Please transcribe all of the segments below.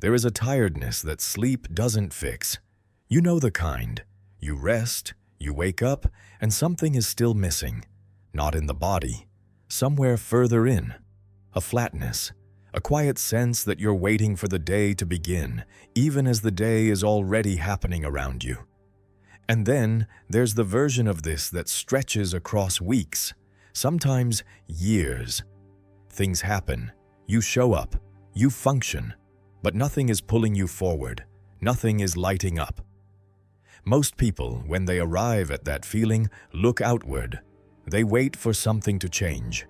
There is a tiredness that sleep doesn't fix. You know the kind. You rest, you wake up, and something is still missing. Not in the body, somewhere further in. A flatness, a quiet sense that you're waiting for the day to begin, even as the day is already happening around you. And then there's the version of this that stretches across weeks, sometimes years. Things happen, you show up, you function, but nothing is pulling you forward, nothing is lighting up. Most people, when they arrive at that feeling, look outward. They wait for something to change.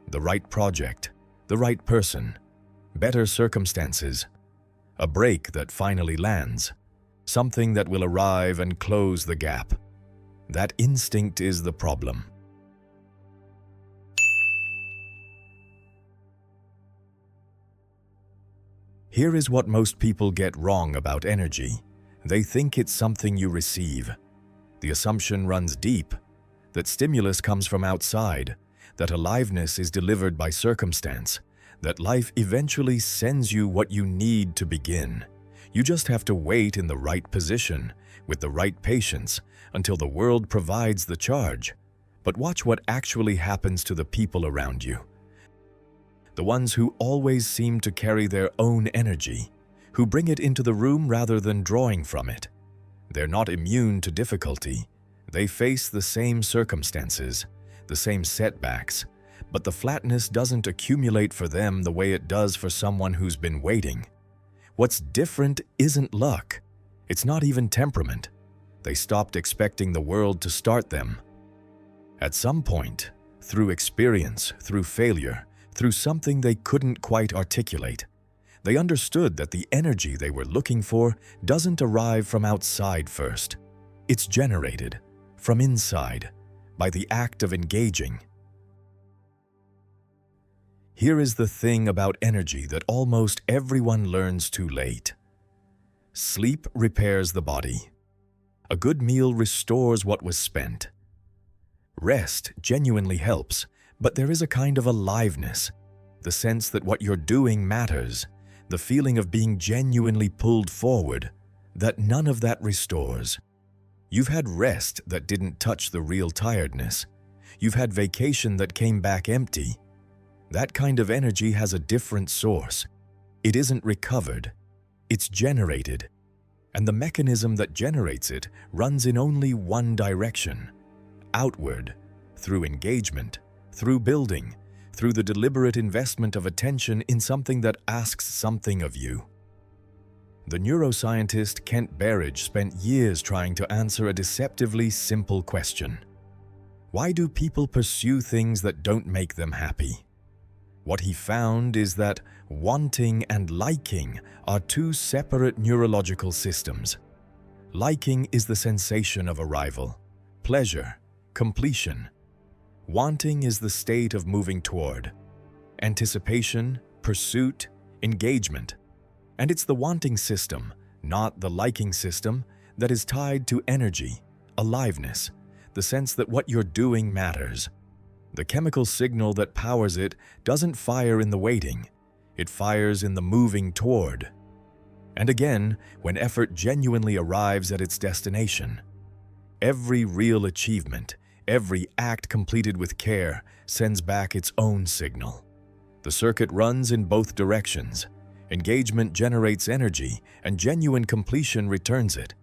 The right project, the right person, better circumstances, a break that finally lands, something that will arrive and close the gap. That instinct is the problem. Here is what most people get wrong about energy. They think it's something you receive. The assumption runs deep, that stimulus comes from outside, that aliveness is delivered by circumstance, that life eventually sends you what you need to begin. You just have to wait in the right position, with the right patience, until the world provides the charge. But watch what actually happens to the people around you. The ones who always seem to carry their own energy, who bring it into the room rather than drawing from it. They're not immune to difficulty. They face the same circumstances, the same setbacks, but the flatness doesn't accumulate for them the way it does for someone who's been waiting. What's different isn't luck. It's not even temperament. They stopped expecting the world to start them. At some point, through experience, through failure, through something they couldn't quite articulate, they understood that the energy they were looking for doesn't arrive from outside first. It's generated from inside, by the act of engaging. Here is the thing about energy that almost everyone learns too late. Sleep repairs the body. A good meal restores what was spent. Rest genuinely helps, but there is a kind of aliveness, the sense that what you're doing matters, the feeling of being genuinely pulled forward, that none of that restores. You've had rest that didn't touch the real tiredness. You've had vacation that came back empty. That kind of energy has a different source. It isn't recovered. It's generated. And the mechanism that generates it runs in only one direction: outward, through engagement, through building, through the deliberate investment of attention in something that asks something of you. The neuroscientist Berridge spent years trying to answer a deceptively simple question. Why do people pursue things that don't make them happy? What he found is that wanting and liking are two separate neurological systems. Liking is the sensation of arrival, pleasure, completion. Wanting is the state of moving toward, anticipation, pursuit, engagement. And it's the wanting system, not the liking system, that is tied to energy, aliveness, the sense that what you're doing matters. The chemical signal that powers it doesn't fire in the waiting, it fires in the moving toward. And again, when effort genuinely arrives at its destination. Every real achievement, every act completed with care sends back its own signal. The circuit runs in both directions. Engagement generates energy, and genuine completion returns it.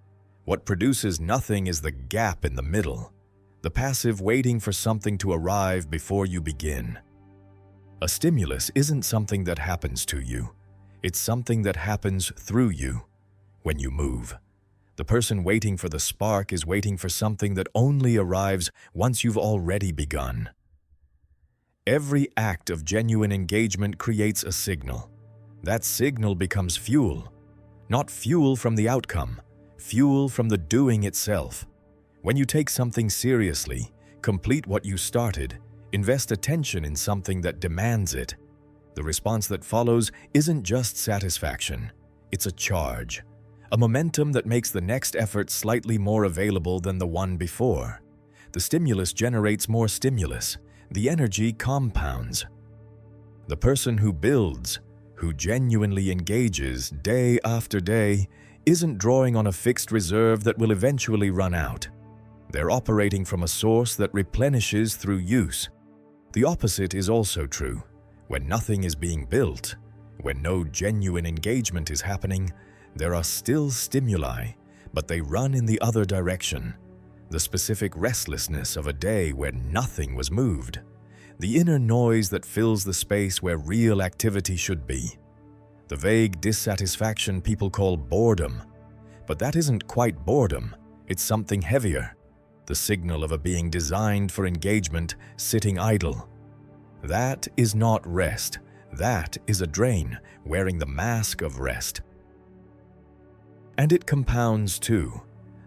What produces nothing is the gap in the middle, the passive waiting for something to arrive before you begin. A stimulus isn't something that happens to you. It's something that happens through you when you move. The person waiting for the spark is waiting for something that only arrives once you've already begun. Every act of genuine engagement creates a signal. That signal becomes fuel. Not fuel from the outcome, fuel from the doing itself. When you take something seriously, complete what you started, invest attention in something that demands it, the response that follows isn't just satisfaction, it's a charge, a momentum that makes the next effort slightly more available than the one before. The stimulus generates more stimulus, the energy compounds. The person who builds, who genuinely engages day after day isn't drawing on a fixed reserve that will eventually run out. They're operating from a source that replenishes through use. The opposite is also true. When nothing is being built, when no genuine engagement is happening, there are still stimuli, but they run in the other direction. The specific restlessness of a day when nothing was moved. The inner noise that fills the space where real activity should be. The vague dissatisfaction people call boredom. But that isn't quite boredom, it's something heavier. The signal of a being designed for engagement sitting idle. That is not rest. That is a drain wearing the mask of rest. And it compounds too.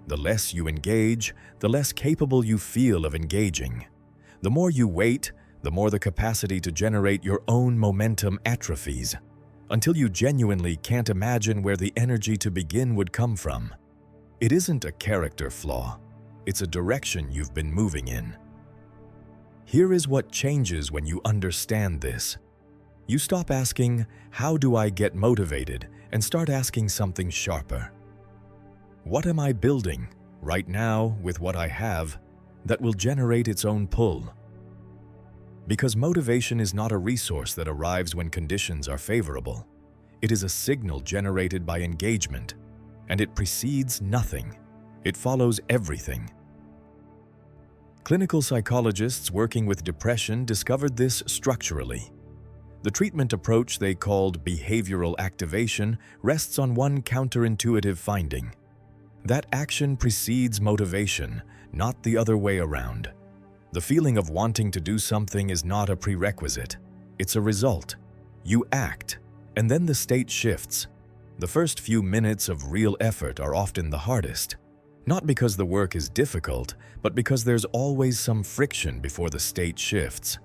The less you engage, the less capable you feel of engaging. The more you wait, the more the capacity to generate your own momentum atrophies, until you genuinely can't imagine where the energy to begin would come from. It isn't a character flaw, it's a direction you've been moving in. Here is what changes when you understand this. You stop asking, "How do I get motivated?" and start asking something sharper. What am I building, right now, with what I have, that will generate its own pull? Because motivation is not a resource that arrives when conditions are favorable. It is a signal generated by engagement, and it precedes nothing. It follows everything. Clinical psychologists working with depression discovered this structurally. The treatment approach they called behavioral activation rests on one counterintuitive finding. That action precedes motivation, not the other way around. The feeling of wanting to do something is not a prerequisite. It's a result. You act, and then the state shifts. The first few minutes of real effort are often the hardest. Not because the work is difficult, but because there's always some friction before the state shifts.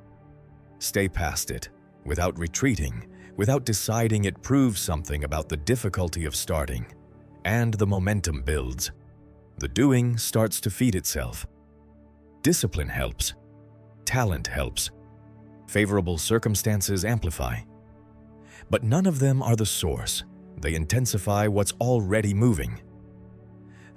Stay past it, without retreating, without deciding it proves something about the difficulty of starting. And the momentum builds. The doing starts to feed itself. Discipline helps. Talent helps. Favorable circumstances amplify. But none of them are the source. They intensify what's already moving.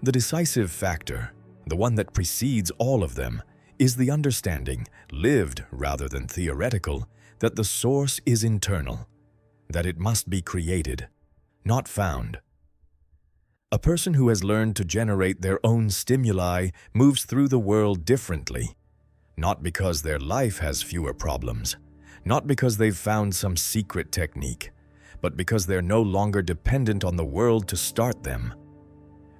The decisive factor, the one that precedes all of them, is the understanding, lived rather than theoretical, that the source is internal, that it must be created, not found. A person who has learned to generate their own stimuli moves through the world differently, not because their life has fewer problems, not because they've found some secret technique, but because they're no longer dependent on the world to start them.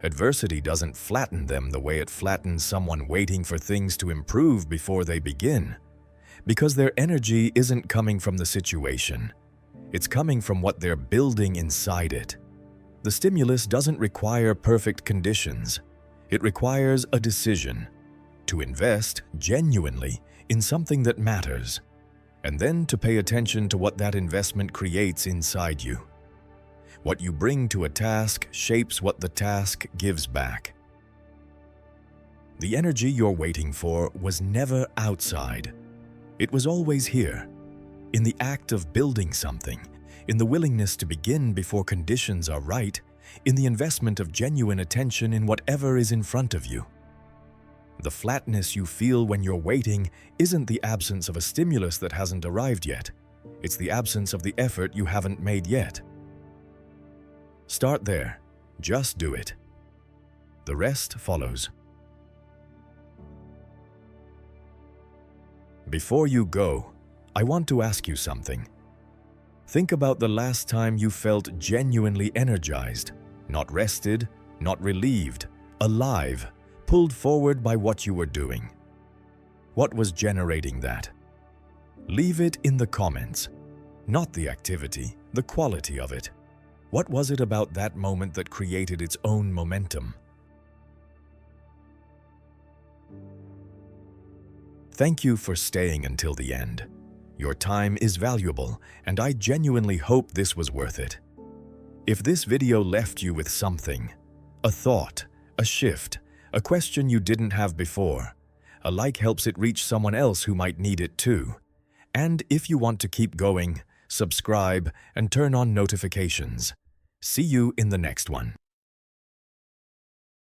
Adversity doesn't flatten them the way it flattens someone waiting for things to improve before they begin, because their energy isn't coming from the situation. It's coming from what they're building inside it. The stimulus doesn't require perfect conditions. It requires a decision to invest genuinely in something that matters, and then to pay attention to what that investment creates inside you. What you bring to a task shapes what the task gives back. The energy you're waiting for was never outside. It was always here, in the act of building something, in the willingness to begin before conditions are right, in the investment of genuine attention in whatever is in front of you. The flatness you feel when you're waiting isn't the absence of a stimulus that hasn't arrived yet. It's the absence of the effort you haven't made yet. Start there. Just do it. The rest follows. Before you go, I want to ask you something. Think about the last time you felt genuinely energized, not rested, not relieved, alive, pulled forward by what you were doing. What was generating that? Leave it in the comments. Not the activity, the quality of it. What was it about that moment that created its own momentum? Thank you for staying until the end. Your time is valuable, and I genuinely hope this was worth it. If this video left you with something, a thought, a shift, a question you didn't have before, a like helps it reach someone else who might need it too. And if you want to keep going, subscribe, and turn on notifications. See you in the next one.